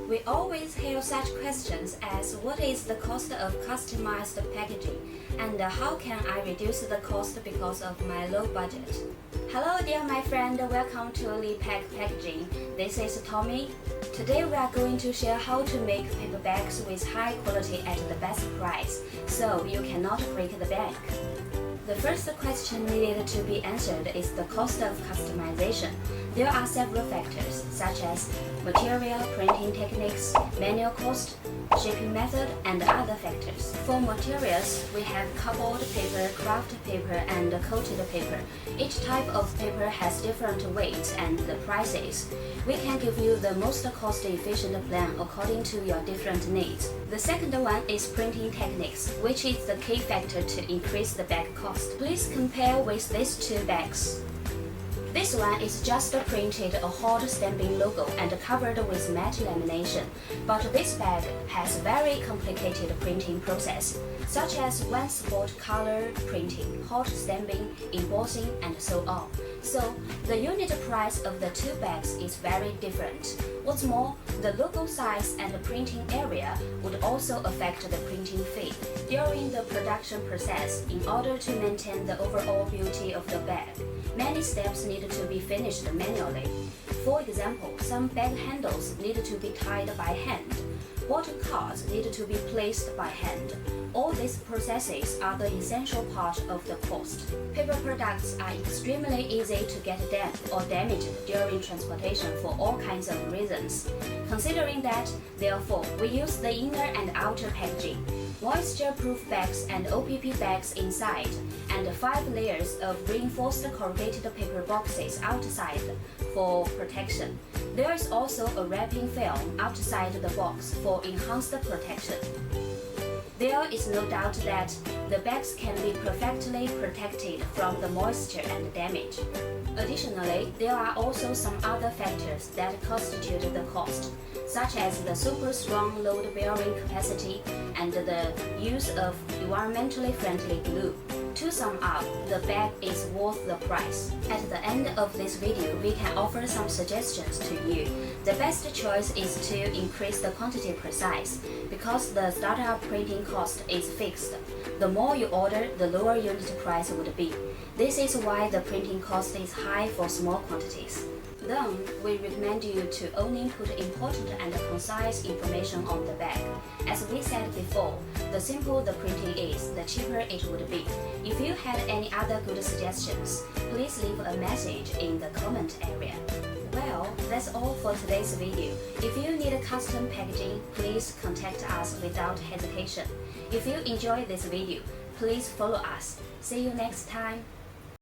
We always hear such questions as what is the cost of customized packaging and how can I reduce the cost because of my low budget? Hello dear my friend, welcome to Pack Packaging. This is Tommy. Today we are going to share how to make paper bags with high quality at the best price, so you cannot break the bank. The first question needed to be answered is the cost of customization. There are several factors such as material, printing techniques, manual cost, shipping method, and other factors. For materials, we have cardboard paper, craft paper, and coated paper. Each type of paper has different weights and prices. We can give you the most cost-efficient plan according to your different needs. The second one is printing techniques, which is the key factor to increase the bag cost. Please compare with these two bags. This one is just printed a hot stamping logo and covered with matte lamination, but this bag has very complicated printing process, such as one spot color printing, hot stamping, embossing, and so on. So the unit price of the two bags is very different. What's more, the logo size and the printing area would also affect the printing fee during the production process. In order to maintain the overall beauty of the bag, many steps need to be finished manually. For example, some bag handles need to be tied by hand. Bottle cards need to be placed by hand. All these processes are the essential part of the cost. Paper products are extremely easy to get damp or damaged during transportation for all kinds of reasons. Considering that, therefore, we use the inner and outer packaging, moisture-proof bags and OPP bags inside, and 5 layers of reinforced corrugated paper boxes outside for protection. There is also a wrapping film outside the box for enhanced protection. There is no doubt that the bags can be perfectly protected from the moisture and damage. Additionally, there are also some other factors that constitute the cost, such as the super strong load-bearing capacity and the use of environmentally friendly glue. To sum up, the bag is worth the price. At the end of this video, we can offer some suggestions to you. The best choice is to increase the quantity per size, because the startup printing cost is fixed. The more you order, the lower unit price would be. This is why the printing cost is high for small quantities. Then, we recommend you to only put important and concise information on the bag. As we said before, the simpler the printing is, the cheaper it would be. If you had any other good suggestions, please leave a message in the comment area. Well, that's all for today's video. If you need custom packaging, please contact us without hesitation. If you enjoyed this video, please follow us. See you next time.